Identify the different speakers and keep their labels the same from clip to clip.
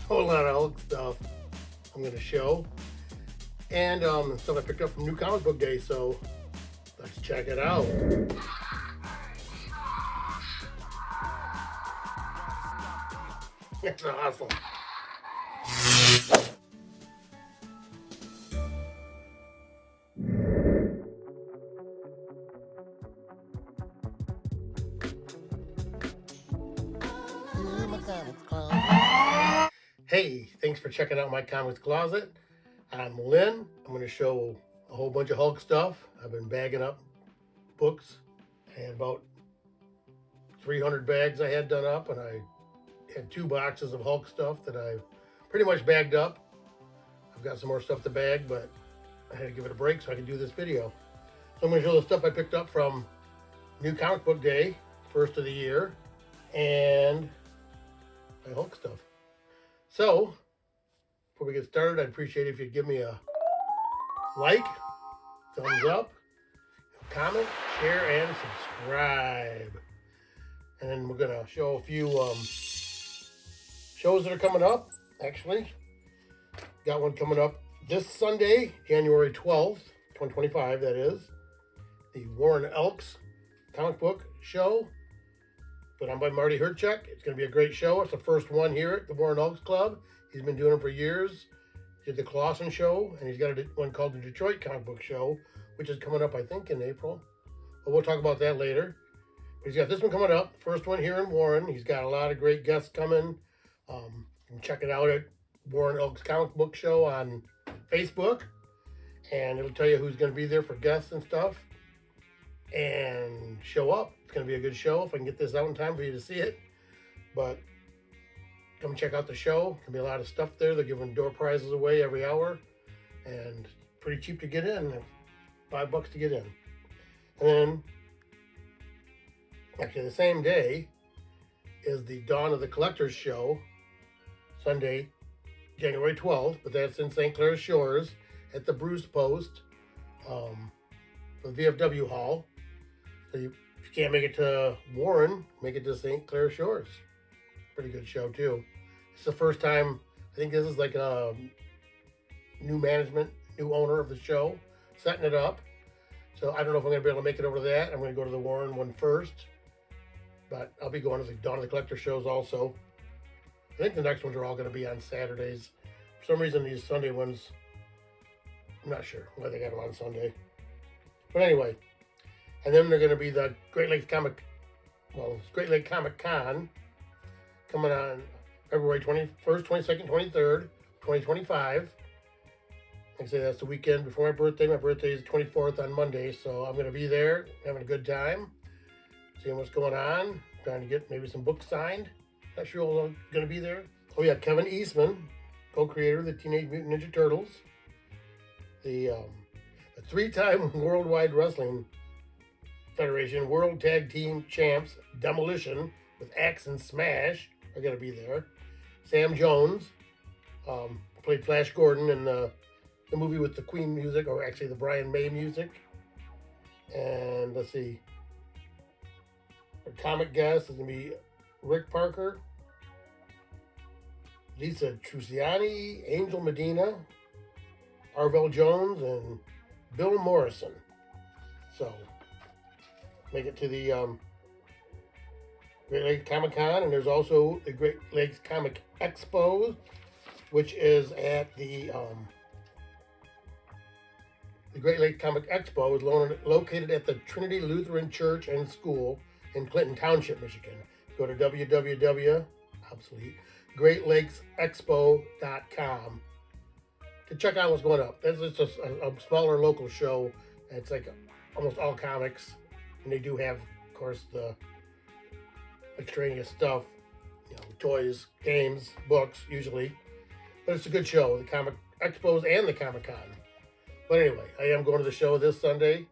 Speaker 1: whole lot of Hulk stuff I'm going to show. And stuff I picked up from New Comic Book Day, so let's check it out. It's awesome. Hey, thanks for checking out my comics closet. I'm Lynn. I'm going to show a whole bunch of Hulk stuff. I've been bagging up books. I had about 300 bags I had done up, and I had 2 boxes of Hulk stuff that I pretty much bagged up. I've got some more stuff to bag, but I had to give it a break so I could do this video. So I'm going to show the stuff I picked up from New Comic Book Day, first of the year, and my Hulk stuff. So, before we get started, I'd appreciate it if you'd give me a like, thumbs up, comment, share, and subscribe. And then we're going to show a few shows that are coming up, actually. Got one coming up this Sunday, January 12th, 2025, that is. The Warren Elks comic book show, put on by Marty Herchuk. It's going to be a great show. It's the first one here at the Warren Elks Club. He's been doing them for years. He did the Clausen show, and he's got one called the Detroit Comic Book Show, which is coming up, I think, in April. But we'll talk about that later. But he's got this one coming up, first one here in Warren. He's got a lot of great guests coming. You can check it out at Warren Elks Comic Book Show on Facebook, and it'll tell you who's going to be there for guests and stuff. And show up. It's going to be a good show if I can get this out in time for you to see it. But come check out the show. There'll be a lot of stuff there. They're giving door prizes away every hour, and pretty cheap to get in. $5 to get in. And then, actually the same day is the Dawn of the Collectors show, Sunday, January 12th, but that's in St. Clair Shores at the Bruce Post, for the VFW Hall. So if you can't make it to Warren, make it to St. Clair Shores. Pretty good show too. It's the first time, I think this is like a new management, new owner of the show, setting it up. So I don't know if I'm going to be able to make it over to that. I'm going to go to the Warren one first. But I'll be going to the Dawn of the Collector shows also. I think the next ones are all going to be on Saturdays. For some reason, these Sunday ones, I'm not sure why they got them on Sunday. But anyway, and then they're going to be the Great Lakes Comic Con coming on February 21st, 22nd, 23rd, 2025. Like I say, that's the weekend before my birthday. My birthday is the 24th on Monday, so I'm going to be there having a good time, seeing what's going on, trying to get maybe some books signed. Not sure who's going to be there. Oh yeah, Kevin Eastman, co-creator of the Teenage Mutant Ninja Turtles, the 3-time Worldwide Wrestling Federation World Tag Team Champs Demolition with Axe and Smash are going to be there. Sam Jones played Flash Gordon in the movie with the Queen music, or actually the Brian May music. And let's see, our comic guest is going to be Rick Parker, Lisa Truciani, Angel Medina, Arvell Jones, and Bill Morrison. So, make it to the Great Lakes Comic Con, and there's also the Great Lakes Comic Expo, which is at the Great Lakes Comic Expo is located at the Trinity Lutheran Church and School in Clinton Township, Michigan. Go to www.greatlakesexpo.com to check out what's going up. That's just a smaller local show. It's like almost all comics, and they do have, of course, the extraneous stuff, toys, games, books, usually. But it's a good show, the Comic Expos and the Comic Con. But anyway, I am going to the show this Sunday,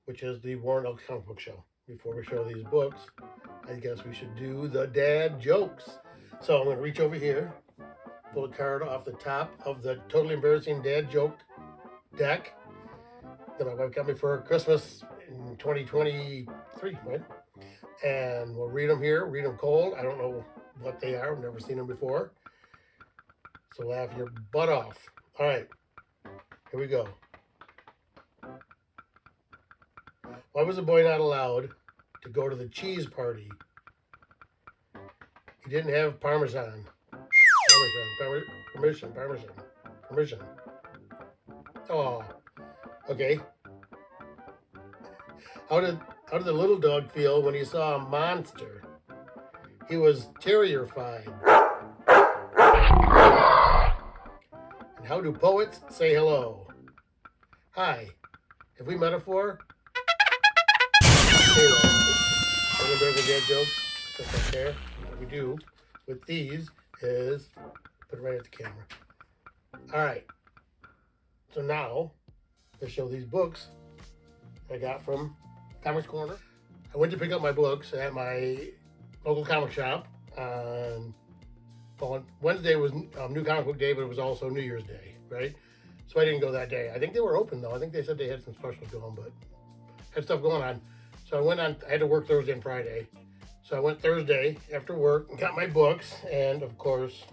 Speaker 1: which is the Warren Elks Comic Book Show. Before we show these books, I guess we should do the dad jokes. So I'm going to reach over here, pull a card off the top of the Totally Embarrassing Dad Joke deck that my wife got me for Christmas in 2023, right? And we'll read them here, read them cold. I don't know what they are. I've never seen them before. So laugh your butt off. All right, here we go. Why was the boy not allowed to go to the cheese party? He didn't have Parmesan. Parmesan. Oh, okay. How did the little dog feel when he saw a monster? He was terrified. And how do poets say hello? Hi. Have we metaphor? Anyway, there's a dad joke. Just right there. What we do with these is put it right at the camera. All right. So now let's show these books I got from Comics Corner. I went to pick up my books at my local comic shop on Wednesday was New Comic Book Day, but it was also New Year's Day, right? So I didn't go that day. I think they were open though. I think they said they had some specials going, but had stuff going on. So I went on. I had to work Thursday and Friday, so I went Thursday after work and got my books, and of course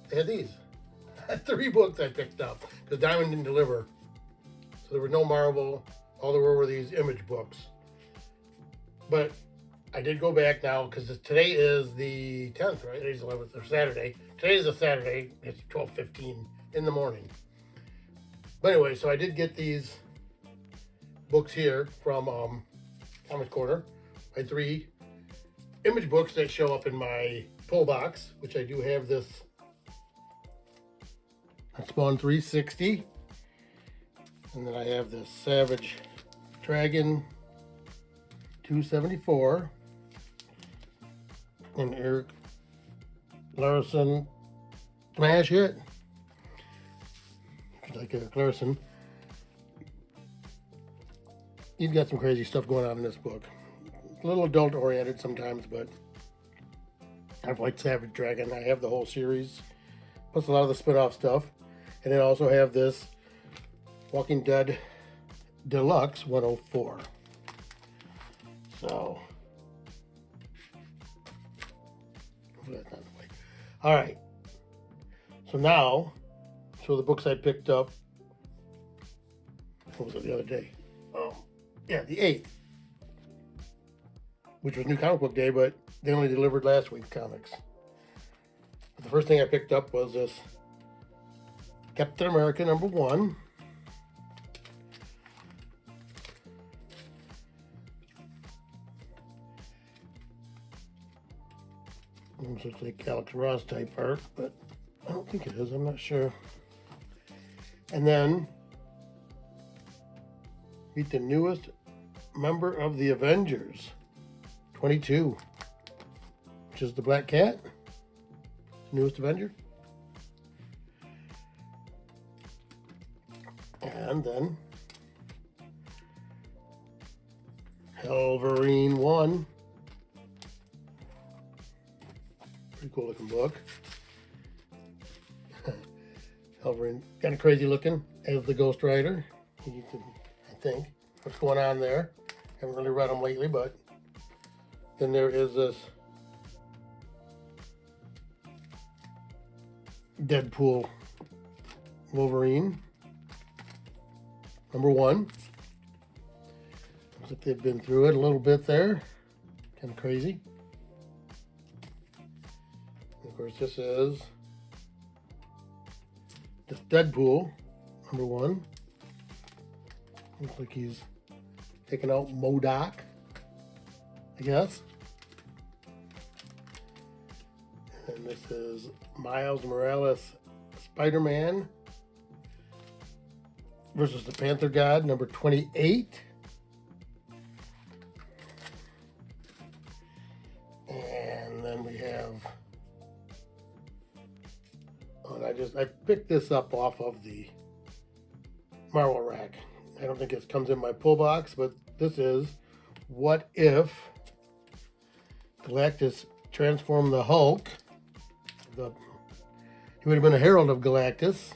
Speaker 1: they had these. I had 3 books I picked up because Diamond didn't deliver, so there was no Marvel. All there were these Image books. But I did go back now because today is the 10th, right? Today's 11th, or Saturday. Today is a Saturday. It's 12:15 in the morning. But anyway, so I did get these books here from Comics Corner. I had 3 Image books that show up in my pull box, which I do have this Spawn 360. And then I have this Savage Dragon 274. And Eric Larson smash hit. If you like Eric Larson. He's got some crazy stuff going on in this book. A little adult oriented sometimes, but I've liked Savage Dragon. I have the whole series, plus a lot of the spin-off stuff. And then I also have this Walking Dead Deluxe 104. So, hopefully that's not the way. All right. So now, the books I picked up. What was it the other day? Yeah, the 8th, which was New Comic Book Day, but they only delivered last week's comics. But the first thing I picked up was this Captain America #1. Looks like Alex Ross type art, but I don't think it is. I'm not sure. And then meet the newest member of the Avengers, 22, which is the Black Cat, newest Avenger. And then Wolverine 1. Pretty cool looking book. Wolverine, kind of crazy looking as the Ghost Rider. You can, I think, what's going on there. Haven't really read them lately, but then there is this Deadpool Wolverine #1. Looks like they've been through it a little bit there. Kind of crazy. And of course, this is this Deadpool #1. Looks like he's taking out MODOK, I guess. And this is Miles Morales Spider-Man versus the Panther God, #28. And then we have, I picked this up off of the Marvel rack. I don't think it comes in my pull box, but this is What If Galactus Transformed the Hulk. He would have been a herald of Galactus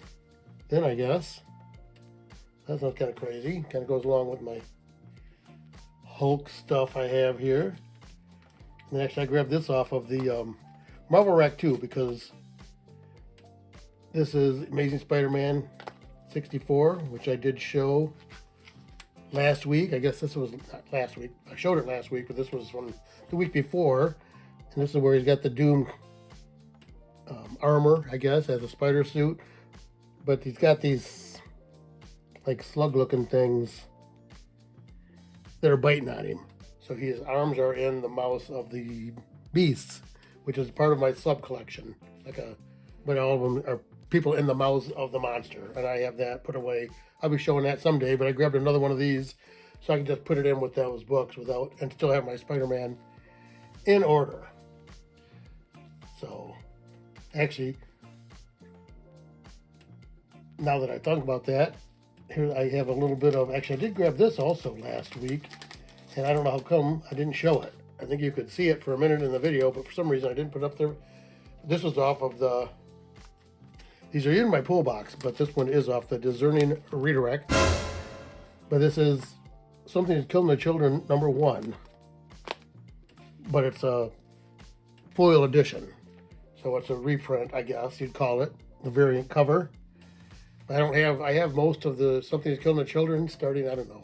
Speaker 1: then, I guess. That sounds kind of crazy. Kind of goes along with my Hulk stuff I have here. And actually, I grabbed this off of the Marvel Rack 2, because this is Amazing Spider-Man 64, which I did show last week. I guess this was not last week. I showed it last week, but this was from the week before. And this is where he's got the Doom armor, I guess, as a spider suit. But he's got these like slug-looking things that are biting on him. So his arms are in the mouths of the beasts, which is part of my sub collection. But all of them are people in the mouths of the monster, and I have that put away. I'll be showing that someday, but I grabbed another one of these so I can just put it in with those books and still have my Spider-Man in order. So, actually, now that I think about that, here I have a little bit of, actually I did grab this also last week, and I don't know how come I didn't show it. I think you could see it for a minute in the video, but for some reason I didn't put it up there. This was off of these are in my pull box, but this one is off the Discerning Redirect. But this is Something Is Killing the Children #1. But it's a foil edition. So it's a reprint, I guess you'd call it. The variant cover. I have most of the Something Is Killing the Children starting, I don't know.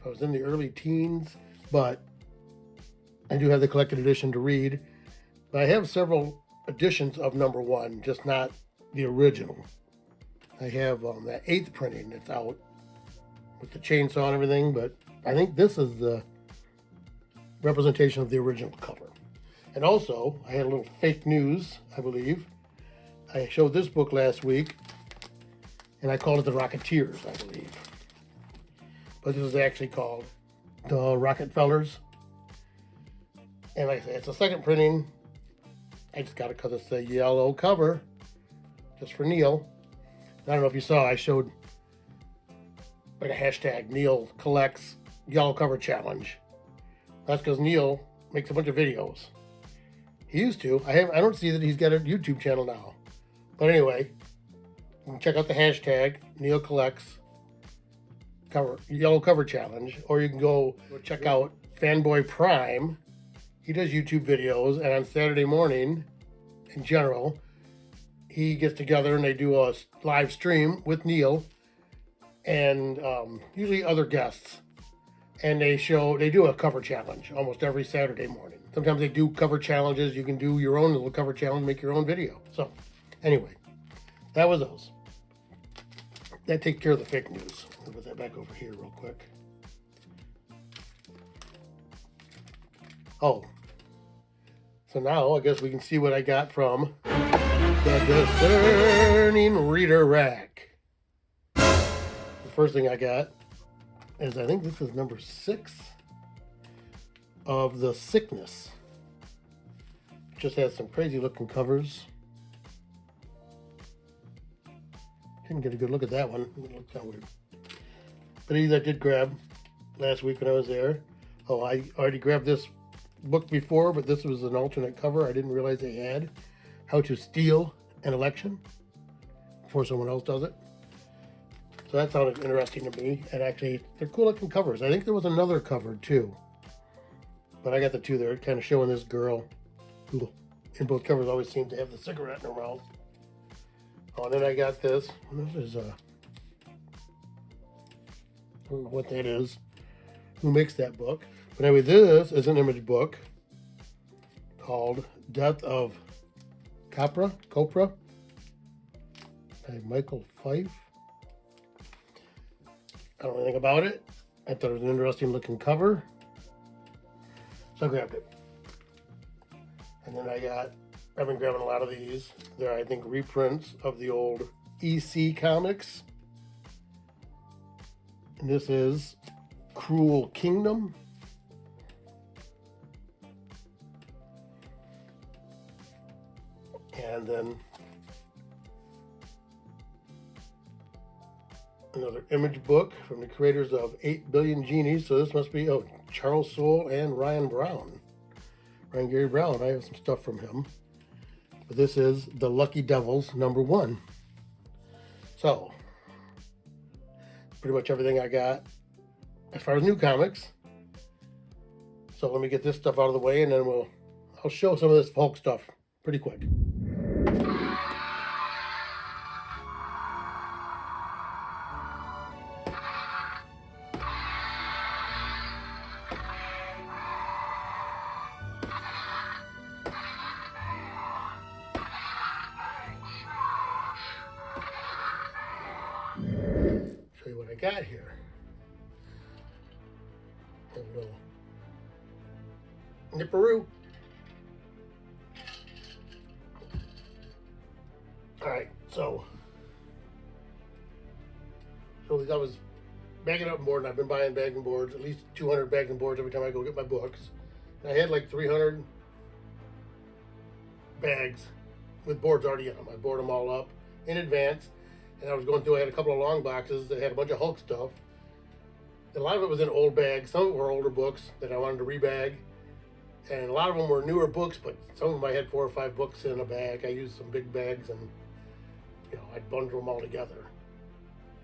Speaker 1: I was in the early teens, but I do have the collected edition to read. But I have several editions of #1, just not the original. I have that 8th printing that's out with the chainsaw and everything, but I think this is the representation of the original cover. And also, I had a little fake news, I believe. I showed this book last week, and I called it The Rocketeers, I believe. But this is actually called The Rockefellers. And like I said, it's a second printing. I just got it because it's a yellow cover, just for Neil. I don't know if you saw, I showed like a hashtag Neil collects yellow cover challenge. That's because Neil makes a bunch of videos. He used to. I don't see that he's got a YouTube channel now. But anyway, you can check out the hashtag Neil collects yellow cover challenge, or you can go check out Fanboy Prime. He does YouTube videos, and on Saturday morning, in general, he gets together and they do a live stream with Neil and usually other guests. And they do a cover challenge almost every Saturday morning. Sometimes they do cover challenges. You can do your own little cover challenge, make your own video. So, anyway, that was those. That takes care of the fake news. I'll put that back over here real quick. Oh. So now I guess we can see what I got from the Discerning Reader Rack. The first thing I got is, I think this is #6 of The Sickness. Just has some crazy looking covers. Didn't get a good look at that one. It looks kind of weird. But these I did grab last week when I was there. Oh, I already grabbed this book before, but this was an alternate cover. I didn't realize they had How to Steal an Election before someone else does it. So that sounded interesting to me. And actually, they're cool looking covers. I think there was another cover too, but I got the two there, kind of showing this girl who in both covers always seemed to have the cigarette in her mouth. Oh, and then I got this. This is I don't know what that is. Who makes that book? But anyway, this is an image book called Death of Copra by Michael Fife. I don't know anything about it. I thought it was an interesting looking cover, so I grabbed it. And then I've been grabbing a lot of these. They're, I think, reprints of the old EC comics. And this is Cruel Kingdom. And then another image book from the creators of 8 Billion Genies. So this must be, Charles Soule and Ryan Gary Brown. I have some stuff from him. But this is The Lucky Devils #1. So, pretty much everything I got as far as new comics. So let me get this stuff out of the way, and then I'll show some of this Hulk stuff pretty quick. Show you what I got here. A little nipperoo. Alright, so I was bagging up board, and I've been buying bagging boards, at least 200 bagging boards every time I go get my books. And I had like 300 bags with boards already in them. I board them all up in advance, and I was going through, I had a couple of long boxes that had a bunch of Hulk stuff. A lot of it was in old bags, some of it were older books that I wanted to rebag, and a lot of them were newer books, but some of them I had 4 or 5 books in a bag. I used some big bags, and I'd bundle them all together.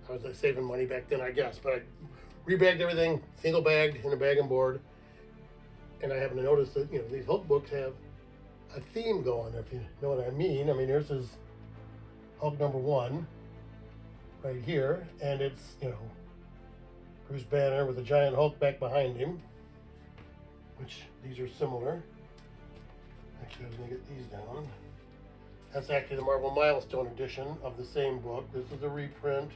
Speaker 1: I was saving money back then, I guess, but I rebagged everything, single bagged in a bagging board, and I happened to notice that these Hulk books have a theme going, if you know what I mean. I mean, here's his Hulk #1 right here, and it's Bruce Banner with a giant Hulk back behind him, which these are similar. Actually, I was going to get these down. That's actually the Marvel Milestone edition of the same book. This is a reprint,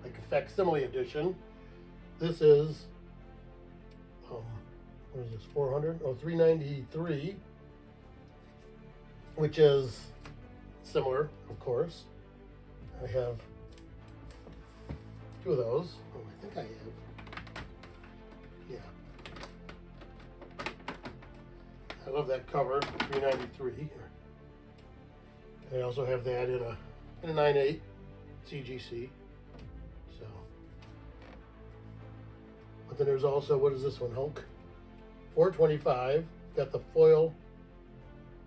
Speaker 1: like a facsimile edition. This is, what is this, 400? Oh, 393, which is similar, of course. I have 2 of those. Oh, I think I have. Yeah. I love that cover, 393. I also have that in a 9.8 CGC. So, but then there's also, what is this one, Hulk? 425. Got the foil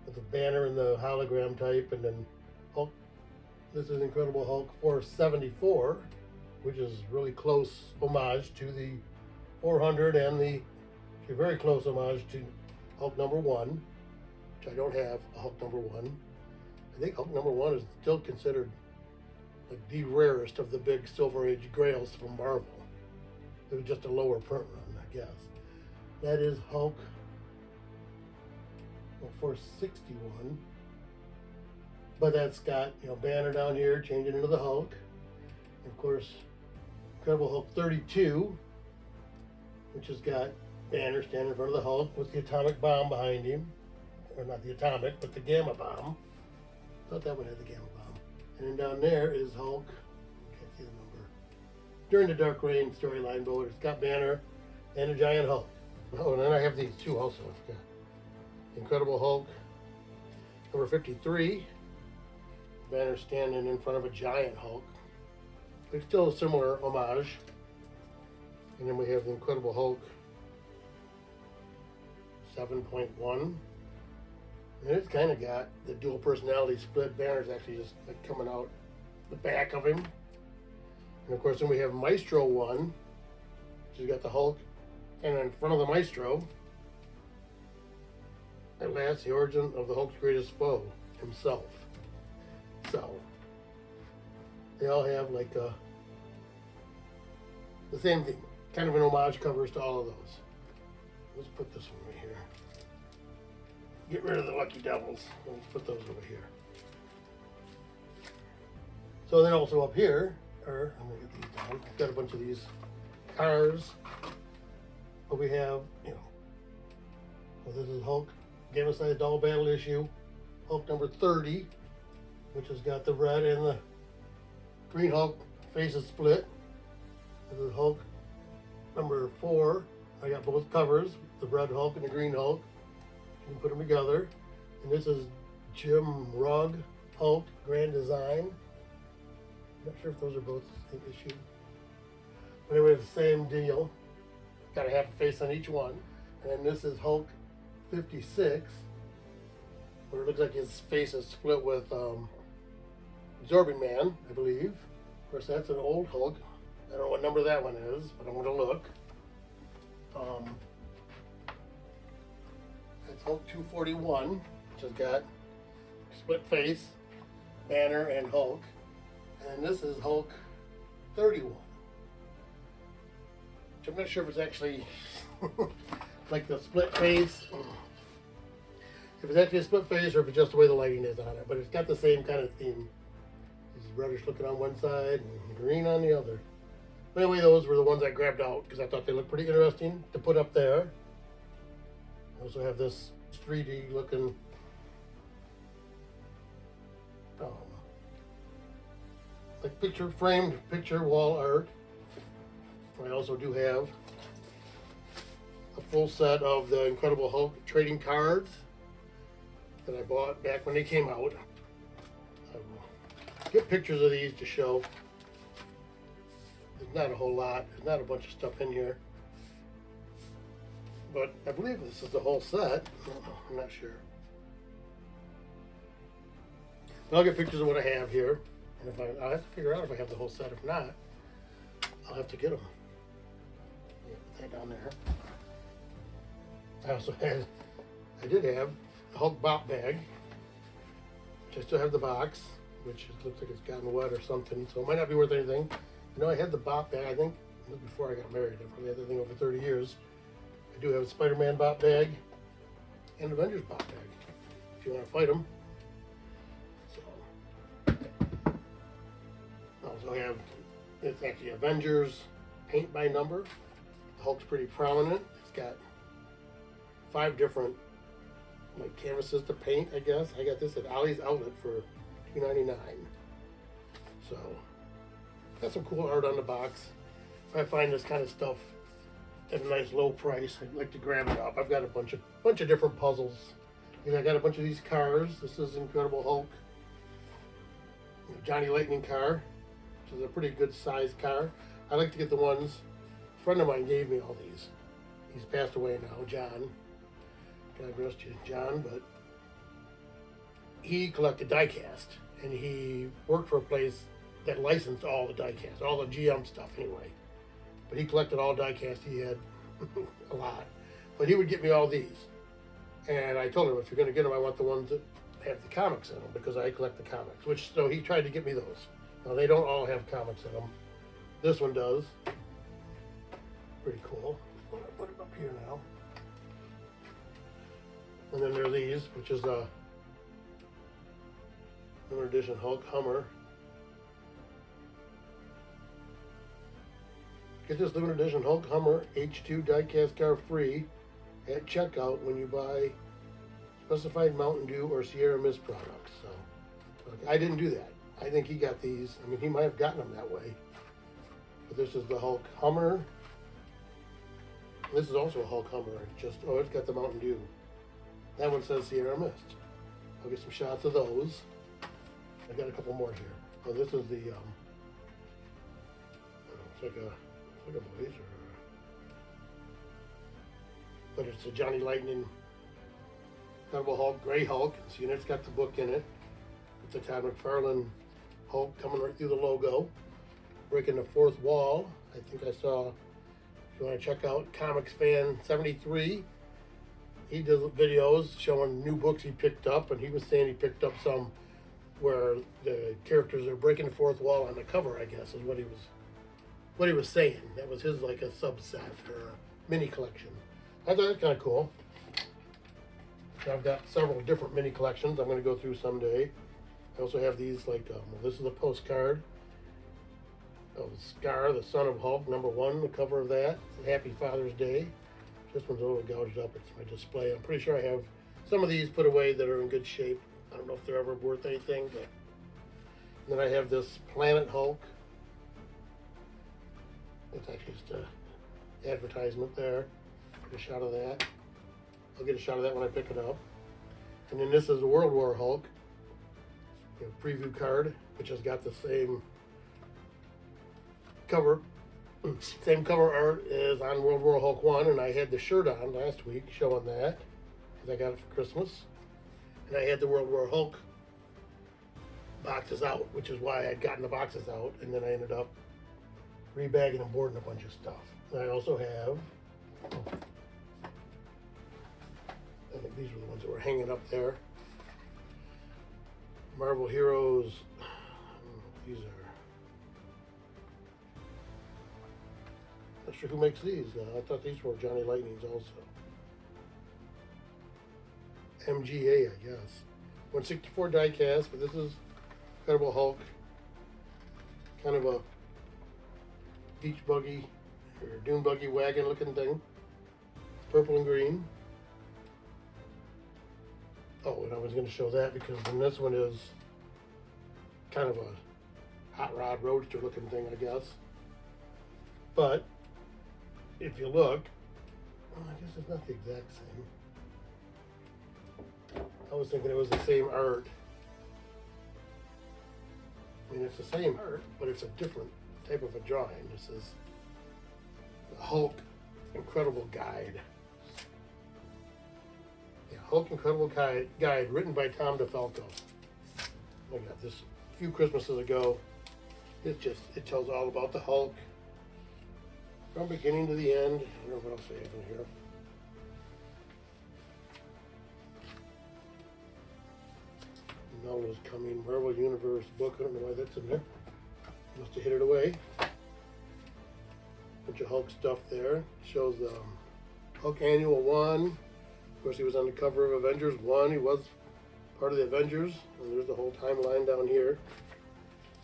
Speaker 1: with the banner and the hologram type, and then Hulk. This is Incredible Hulk 474, which is really close homage to the 400 and a very close homage to Hulk #1, which I don't have a Hulk #1. I think Hulk #1 is still considered like the rarest of the big Silver Age grails from Marvel. It was just a lower print run, I guess. That is Hulk 461. But that's got Banner down here changing into the Hulk. And of course, Incredible Hulk 32, which has got Banner standing in front of the Hulk with the atomic bomb behind him. Or not the atomic, but the gamma bomb. I thought that one had the gamma bomb. And then down there is Hulk. Can't see the number. During the Dark Reign storyline boat, it's got Banner and a giant Hulk. Oh, and then I have these 2 also, I forgot. Incredible Hulk #53. Banner standing in front of a giant Hulk. It's still a similar homage. And then we have the Incredible Hulk 7.1. And it's kind of got the dual personality split. Banner's actually just like coming out the back of him. And of course, then we have Maestro 1, which has got the Hulk, and in front of the Maestro, at last, the origin of the Hulk's greatest foe, himself. So, they all have like the same thing, kind of an homage covers to all of those. Let's put this one right here. Get rid of the Lucky Devils. Let's put those over here. So then also up here, I'm gonna get these down. I've got a bunch of these cars. But we have, well, this is Hulk Game-of-Size Doll Battle issue, Hulk #30, which has got the red and the green Hulk faces split. This is Hulk #4. I got both covers, the red Hulk and the green Hulk. You can put them together. And this is Jim Rugg Hulk Grand Design. I'm not sure if those are both the same issue. But anyway, the same deal. Got a half a face on each one. And then this is Hulk 56, where it looks like his face is split with Absorbing Man, I believe. Of course, that's an old Hulk. I don't know what number that one is, but I'm going to look. That's Hulk 241, which has got split face, Banner, and Hulk. And this is Hulk 31. Which I'm not sure if it's actually like the split face. If it's actually a split face or if it's just the way the lighting is on it. But it's got the same kind of theme. This is reddish looking on one side and green on the other. But anyway, those were the ones I grabbed out because I thought they looked pretty interesting to put up there. I also have this 3D looking like framed picture wall art. I also do have a full set of the Incredible Hulk trading cards that I bought back when they came out. I will get pictures of these to show. There's not a whole lot. There's not a bunch of stuff in here. But I believe this is the whole set. I'm not sure. But I'll get pictures of what I have here. And I'll have to figure out if I have the whole set. If not, I'll have to get them. Yeah, put that down there. I did have a Hulk Bop bag, which I still have the box, which looks like it's gotten wet or something, so it might not be worth anything. You know, I had the Bop bag, I think, before I got married. I probably had that thing over 30 years. I do have a Spider-Man Bop bag and Avengers Bop bag, if you want to fight them. So, I also have, it's actually Avengers paint by number. The Hulk's pretty prominent. It's got 5 different like canvases to paint, I guess. I got this at Ollie's Outlet for $2.99. So got some cool art on the box. If I find this kind of stuff at a nice low price, I'd like to grab it up. I've got a bunch of different puzzles. And I got a bunch of these cars. This is Incredible Hulk, Johnny Lightning car, which is a pretty good sized car. I like to get the ones. A friend of mine gave me all these. He's passed away now, John. God rest you, John, but he collected diecast, and he worked for a place that licensed all the diecast, all the GM stuff anyway. But he collected all diecast. He had a lot, but he would get me all these, and I told him, if you're going to get them, I want the ones that have the comics in them, because I collect the comics. So he tried to get me those. Now they don't all have comics in them. This one does. Pretty cool. I'm going to put it up here now. And then there are these, which is a limited edition Hulk Hummer. Get this limited edition Hulk Hummer H2 diecast car free at checkout when you buy specified Mountain Dew or Sierra Mist products. So I didn't do that. I think he got these. I mean, he might have gotten them that way. But this is the Hulk Hummer. This is also a Hulk Hummer. It's got the Mountain Dew. That one says Sierra Mist. I'll get some shots of those. I got a couple more here. Oh, this is the it's like a blazer, but it's a Johnny Lightning, Incredible Hulk, Gray Hulk. See, it's got the book in it. It's a Todd McFarlane Hulk coming right through the logo, breaking the fourth wall. I think I saw. If you want to check out Comics Fan 73. He does videos showing new books he picked up, and he was saying he picked up some where the characters are breaking the fourth wall on the cover, I guess, is what he was saying. That was his, like, a subset or a mini collection. I thought that was kind of cool. I've got several different mini collections I'm going to go through someday. I also have these, like, this is a postcard of Scar, the son of Hulk, #1, the cover of that. It's a Happy Father's Day. This one's a little gouged up. It's my display. I'm pretty sure I have some of these put away that are in good shape. I don't know if they're ever worth anything, but then I have this Planet Hulk. It's actually just an advertisement there. Get a shot of that. I'll get a shot of that when I pick it up. And then this is a World War Hulk, preview card, which has got the same cover art as on World War Hulk 1, and I had the shirt on last week showing that, because I got it for Christmas. And I had the World War Hulk boxes out, which is why I'd gotten the boxes out, and then I ended up rebagging and boarding a bunch of stuff. And I also have I think these were the ones that were hanging up there. Marvel Heroes. I don't know what these are. Not sure who makes these. I thought these were Johnny Lightning's also. MGA, I guess. 164 die cast, but this is Incredible Hulk. Kind of a beach buggy or dune buggy wagon looking thing. Purple and green. Oh, and I was going to show that because then this one is kind of a hot rod roadster looking thing, I guess. But if you look, well, I guess it's not the exact same. I was thinking it was the same art. I mean, it's the same art, but it's a different type of a drawing. This is the Hulk Incredible Guide. Yeah, Hulk Incredible Guide, written by Tom DeFalco. I got this a few Christmases ago. It tells all about the Hulk from beginning to the end. I don't know what else I have in here. Novel's coming, Marvel Universe book. I don't know why that's in there. Must have hid it away. Bunch of Hulk stuff there. Shows Hulk Annual 1. Of course, he was on the cover of Avengers 1. He was part of the Avengers. And there's the whole timeline down here.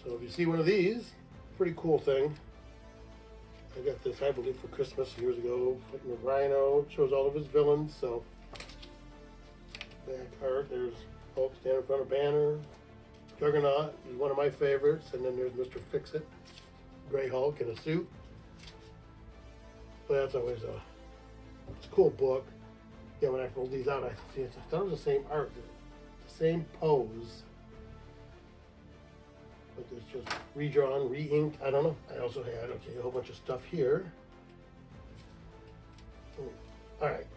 Speaker 1: So if you see one of these, pretty cool thing. I got this, I believe, for Christmas years ago. Fighting with Rhino. It shows all of his villains. So back art, there's Hulk standing in front of Banner. Juggernaut is one of my favorites. And then there's Mr. Fix-It. Gray Hulk in a suit. But that's always it's a cool book. Yeah, when I rolled these out, I thought it was the same art. The same pose. But it's just redrawn, re-inked. I don't know. I also had, a whole bunch of stuff here. Alright,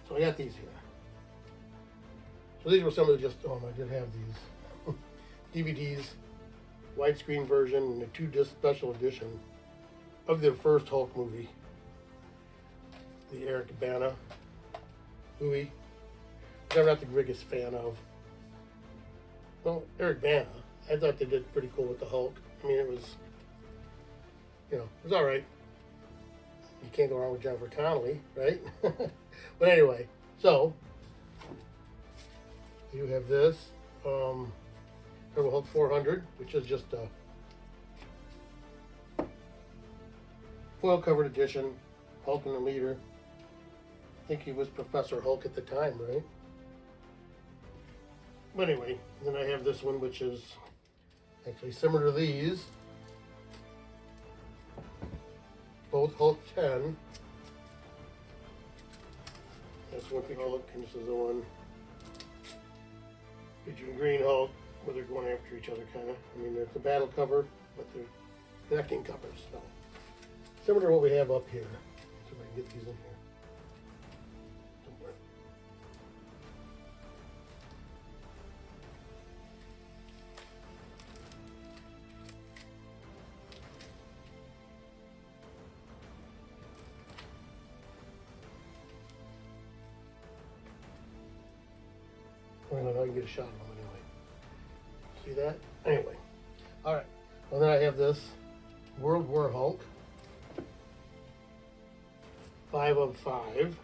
Speaker 1: so I got these here. So these were some of the I did have these DVDs, widescreen version, and a 2-disc special edition of the first Hulk movie. The Eric Bana movie, which I'm not the biggest fan of. Well, Eric Bana, I thought they did pretty cool with the Hulk. I mean, it was, it was all right. You can't go wrong with Jennifer Connelly, right? But anyway, so you have this Incredible Hulk 400, which is just a foil covered edition. Hulk and the Leader. I think he was Professor Hulk at the time, right? But anyway, then I have this one, which is actually similar to these. Both Hulk 10. That's one feature Hulk, and this is the one featuring Green Hulk, where they're going after each other, kind of. I mean, it's a battle cover, but they're connecting covers. So similar to what we have up here. See if I can get these in here. Somewhere. I can get a shot of them anyway. See that? Anyway. Alright. Well, then I have this World War Hulk. 5 of 5.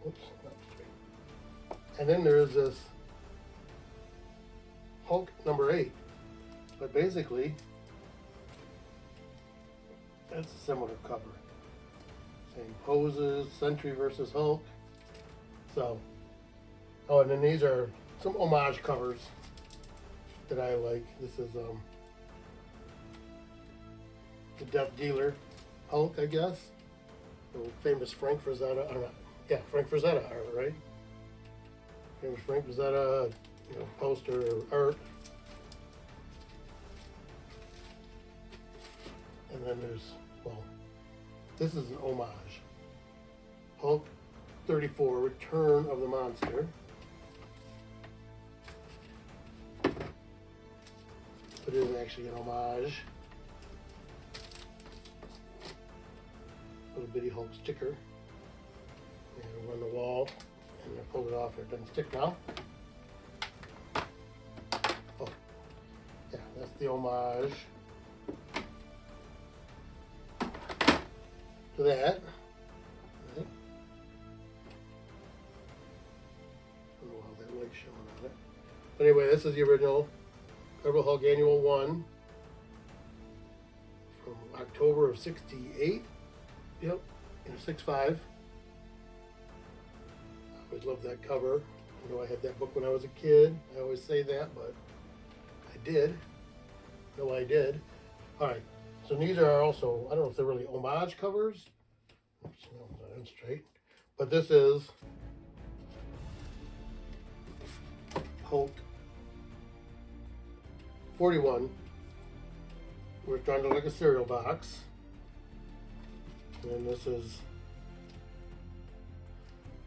Speaker 1: Oops, not straight. And then there is this Hulk number 8. But basically, that's a similar cover. Same poses, Sentry versus Hulk. So, oh, and then these are some homage covers that I like. This is the Death Dealer Hulk, I guess. The famous Frank Frazetta, Frank Frazetta art, right? Famous Frank Frazetta, poster or art. And then there's, this is an homage. Hulk 34, Return of the Monster. But it is actually an homage. A little NCBD Hulk sticker. And it'll run the wall, and I pulled it off, and it doesn't stick now. Oh, yeah, that's the homage to that. Right. I don't know how that light's showing on it. But anyway, this is the original Incredible Hulk Annual 1 from October of '68. Yep, in a 6.5. I always loved that cover. I know I had that book when I was a kid. I always say that, but I did. No, I did. All right, so these are also, I don't know if they're really homage covers. Oops, no, not in straight. But this is Hulk 41, where it's trying to look like a cereal box. And this is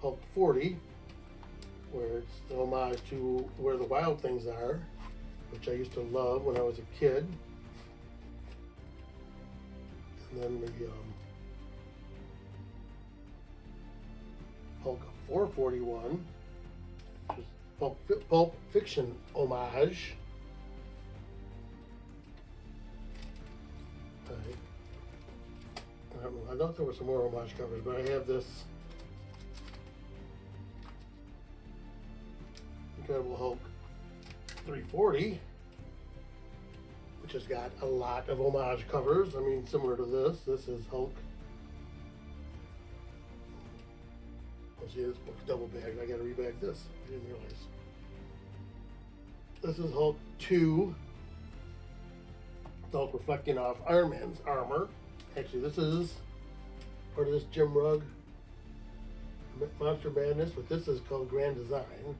Speaker 1: Hulk 40, where it's the homage to Where the Wild Things Are, which I used to love when I was a kid. And then the Hulk 441, which is Pulp Fiction homage. I thought there were some more homage covers, but I have this Incredible Hulk 340, which has got a lot of homage covers. I mean, similar to this. This is Hulk. Oh, see, this book's double bagged. I gotta rebag this. I didn't realize. This is Hulk 2. Hulk reflecting off Iron Man's armor. Actually, this is part of this Jim Rugg Monster Madness, but this is called Grand Design.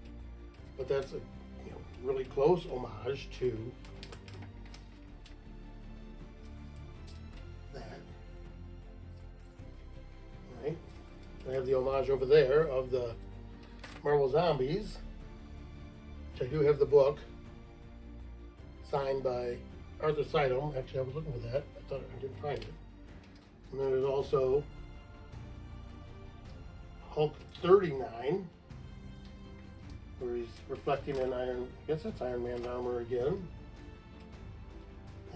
Speaker 1: But that's a really close homage to that. Right? I have the homage over there of the Marvel Zombies, which I do have the book signed by Arthur Seidel. Actually, I was looking for that. I thought I didn't find it. And then there's also Hulk 39, where he's reflecting in I guess that's Iron Man's armor again.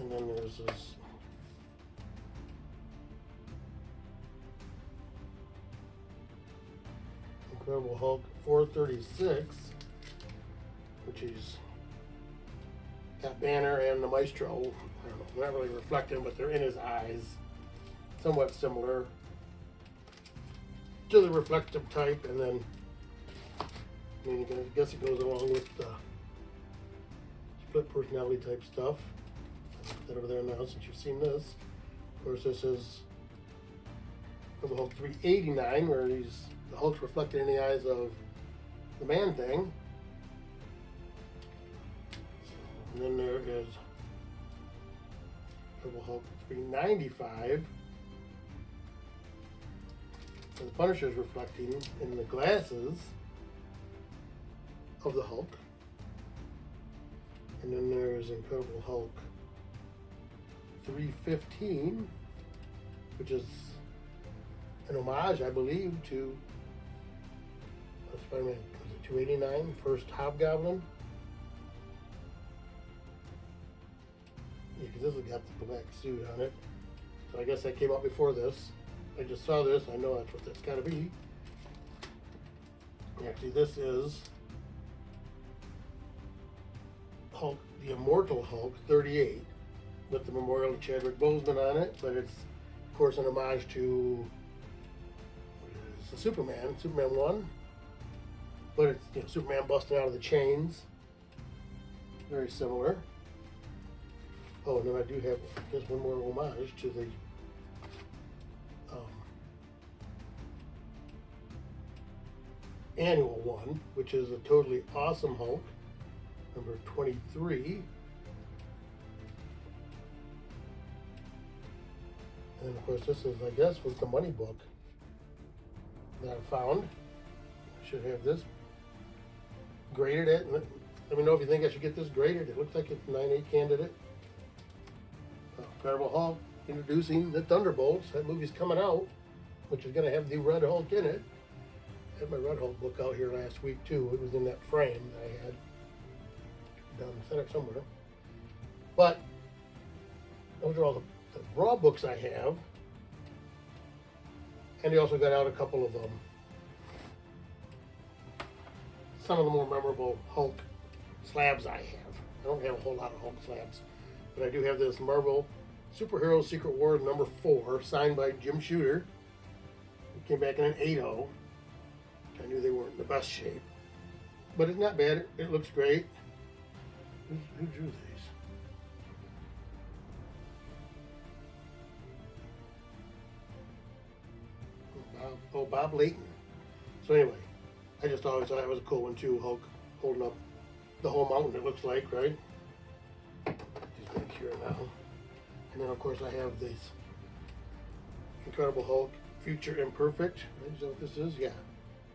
Speaker 1: And then there's this Incredible Hulk 436, which is got Banner and the Maestro. I don't know, they're not really reflecting, but they're in his eyes. Somewhat similar to the reflective type, and then I mean, I guess it goes along with split personality type stuff. I'll put that over there now since you've seen this. Of course, this is the Hulk 389, where the Hulk's reflected in the eyes of the Man-Thing. And then there is Hulk 395. And the Punisher's reflecting in the glasses of the Hulk. And then there's Incredible Hulk 315, which is an homage, I believe, to Spider-Man, was it 289, first Hobgoblin? Yeah, because this has got the black suit on it. So I guess that came out before this. I just saw this, I know that's what that's got to be. Actually, this is Hulk, the Immortal Hulk 38, with the memorial to Chadwick Boseman on it, but it's, of course, an homage to the Superman 1, but it's Superman busting out of the chains. Very similar. Oh, and then I do have just one more homage to the annual one, which is a totally awesome Hulk, number 23. And of course, this is, I guess, was the money book that I found. I should have this graded at. Let me know if you think I should get this graded. It looks like it's 9/8 candidate. Incredible Hulk introducing the Thunderbolts. That movie's coming out which is going to have the Red Hulk in it. I had my Red Hulk book out here last week too. It was in that frame that I had down set up somewhere. But those are all the raw books I have. And they also got out a couple of some of the more memorable Hulk slabs I have. I don't have a whole lot of Hulk slabs, but I do have this Marvel Superhero Secret Wars #4, signed by Jim Shooter. It came back in an 8.0. I knew they weren't in the best shape, but it's not bad. It looks great. Who drew these? Bob Layton. So anyway, I just always thought it was a cool one too. Hulk holding up the whole mountain, it looks like, right? He's back here now. And then of course I have this Incredible Hulk Future Imperfect. Right? Is that what this is? Yeah.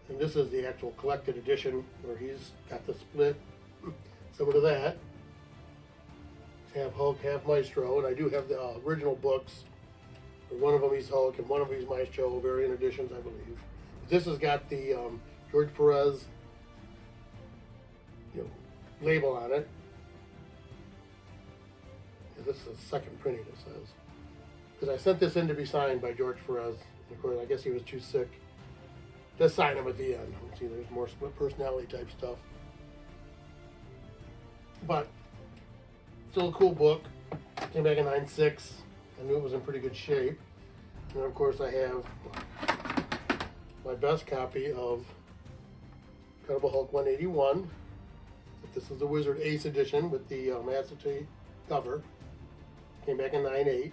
Speaker 1: And this is the actual collected edition where he's got the split. Similar to that. Half Hulk, half Maestro. And I do have the original books. One of them he's Hulk and one of them he's Maestro, variant editions, I believe. This has got the George Perez, label on it. And this is the second printing, it says. Because I sent this in to be signed by George Perez. And of course, I guess he was too sick to sign him at the end. See, there's more split personality type stuff. But still a cool book. Came back in 9.6. I knew it was in pretty good shape. And of course I have my best copy of Incredible Hulk 181. This is the Wizard Ace edition with the acetate cover. Came back in 9.8.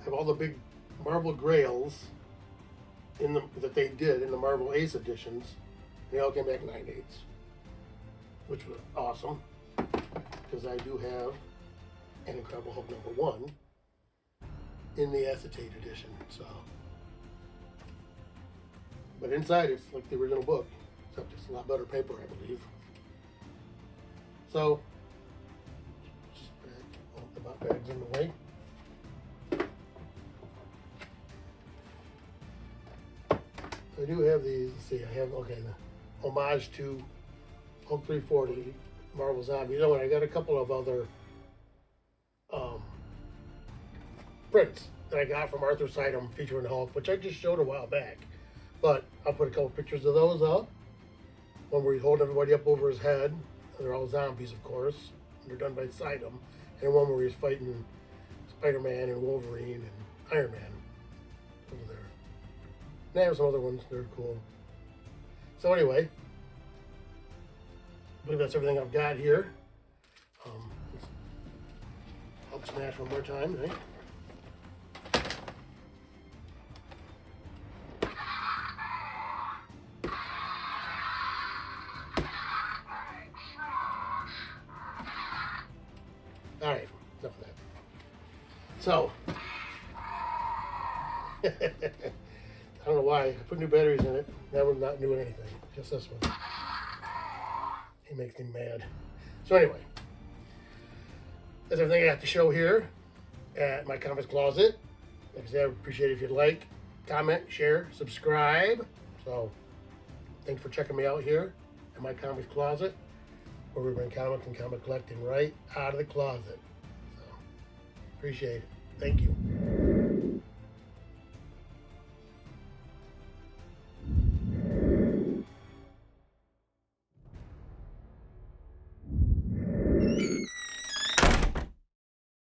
Speaker 1: I have all the big Marvel Grails that they did in the Marvel Ace editions. They all came back in 9.8s, which was awesome because I do have an Incredible Hulk #1 in the acetate edition. So, but inside it's like the original book, except it's a lot better paper, I believe. So, just the bot bag's in the way. I do have these. Let's see, I have the homage to Hulk 340, Marvel Zombies. Oh, and I got a couple of other prints that I got from Arthur Sidem featuring Hulk, which I just showed a while back. But I'll put a couple pictures of those up. One where he's holding everybody up over his head. They're all zombies, of course. They're done by Sidem. And one where he's fighting Spider-Man and Wolverine and Iron Man over there. And I have some other ones that are cool. So anyway, I believe that's everything I've got here. Hulk smash one more time, right? Alright, enough of that. So, I don't know why. I put new batteries in it. That one's not doing anything. Just this one. He makes me mad. So anyway, that's everything I got to show here at my comics closet. Like I said, I would appreciate it if you'd like, comment, share, subscribe. So, thanks for checking me out here at my comics closet, where we bring comics and comic collecting right out of the closet. So, appreciate it. Thank you.